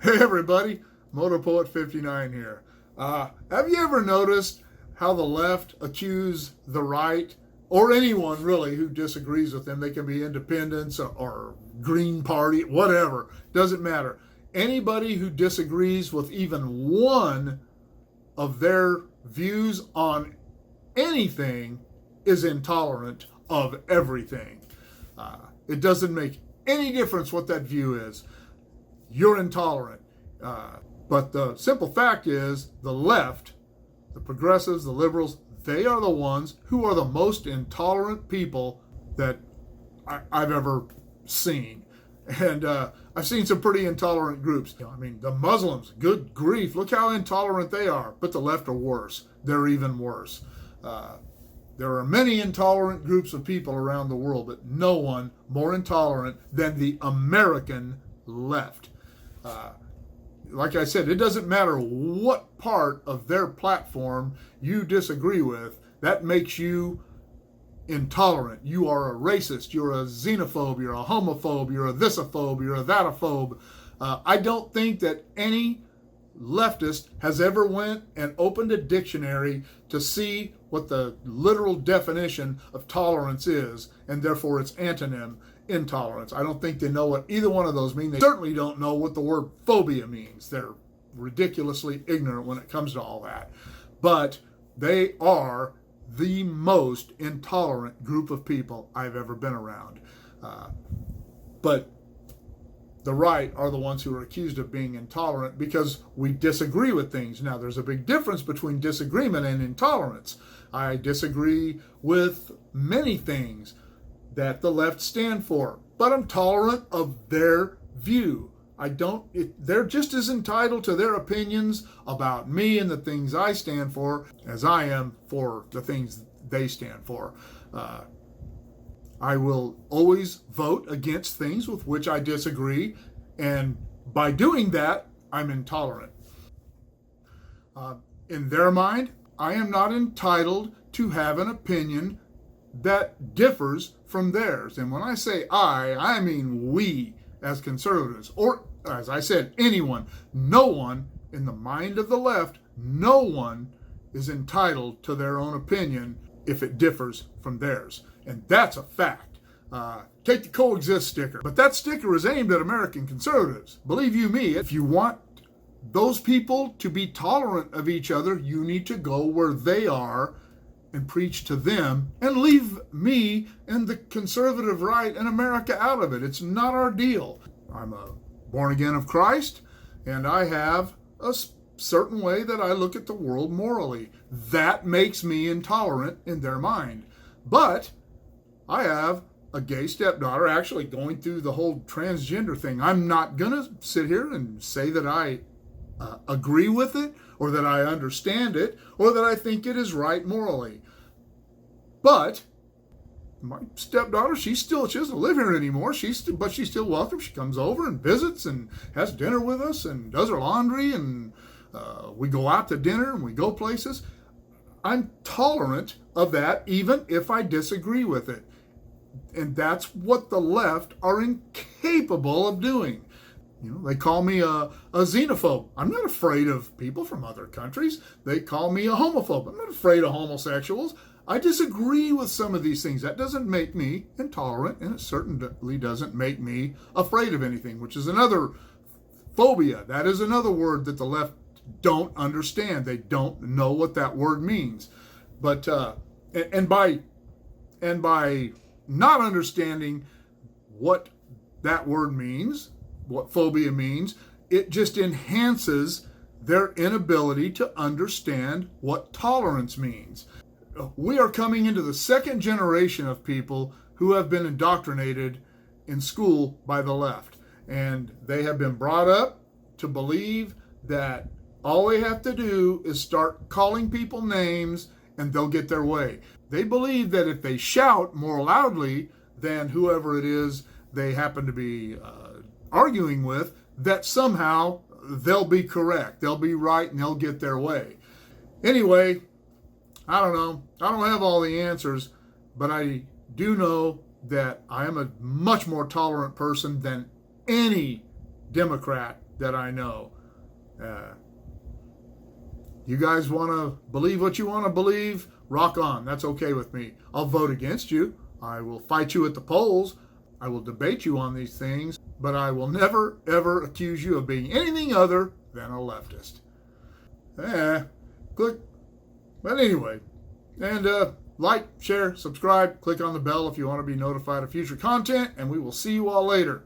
Hey everybody, Motorpoet 59 here. Have you ever noticed how the left accuse the right, or anyone really who disagrees with them? They can be independents or Green Party, whatever, doesn't matter. Anybody who disagrees with even one of their views on anything is intolerant of everything. It doesn't make any difference what that view is. You're intolerant. But the simple fact is the left, the progressives, the liberals, they are the ones who are the most intolerant people that I've ever seen. And I've seen some pretty intolerant groups. I mean, the Muslims, good grief, look how intolerant they are. But the left are worse. They're even worse. There are many intolerant groups of people around the world, but no one more intolerant than the American left. Like I said, it doesn't matter what part of their platform you disagree with. That makes you intolerant. You are a racist. You're a xenophobe. You're a homophobe. You're a thisophobe. You're a thatophobe. I don't think that any leftist has ever went and opened a dictionary to see what the literal definition of tolerance is, and therefore its antonym, intolerance. I don't think they know what either one of those mean. They certainly don't know what the word phobia means. They're ridiculously ignorant when it comes to all that. But they are the most intolerant group of people I've ever been around. But the right are the ones who are accused of being intolerant because we disagree with things. Now, there's a big difference between disagreement and intolerance. I disagree with many things that the left stand for, but I'm tolerant of their view. They're just as entitled to their opinions about me and the things I stand for as I am for the things they stand for. I will always vote against things with which I disagree, and by doing that, I'm intolerant. In their mind, I am not entitled to have an opinion that differs from theirs. And when I say I mean we as conservatives, or as I said, anyone. No one in the mind of the left, no one is entitled to their own opinion if it differs from theirs. And that's a fact. Take the coexist sticker. But that sticker is aimed at American conservatives. Believe you me, if you want those people to be tolerant of each other, you need to go where they are and preach to them and leave me and the conservative right in America out of it. It's not our deal. I'm a born again of Christ, and I have a certain way that I look at the world morally. That makes me intolerant in their mind. But I have a gay stepdaughter actually going through the whole transgender thing. I'm not going to sit here and say that I agree with it, or that I understand it, or that I think it is right morally. But my stepdaughter, she doesn't live here anymore. But she's still welcome. She comes over and visits and has dinner with us and does her laundry, and we go out to dinner and we go places. I'm tolerant of that, even if I disagree with it. And that's what the left are incapable of doing. You know, they call me a xenophobe. I'm not afraid of people from other countries. They call me a homophobe. I'm not afraid of homosexuals. I disagree with some of these things. That doesn't make me intolerant, and it certainly doesn't make me afraid of anything, which is another phobia. That is another word that the left don't understand. They don't know what that word means. But and by not understanding what that word means, what phobia means, it just enhances their inability to understand what tolerance means. We are coming into the second generation of people who have been indoctrinated in school by the left. And they have been brought up to believe that all they have to do is start calling people names and they'll get their way. They believe that if they shout more loudly than whoever it is they happen to be arguing with, that somehow they'll be correct, they'll be right, and they'll get their way. Anyway, I don't know. I don't have all the answers, but I do know that I am a much more tolerant person than any Democrat that I know. You guys want to believe what you want to believe? Rock on. That's okay with me. I'll vote against you. I will fight you at the polls. I will debate you on these things, but I will never, ever accuse you of being anything other than a leftist. Click. But anyway, and like, share, subscribe, click on the bell if you want to be notified of future content, and we will see you all later.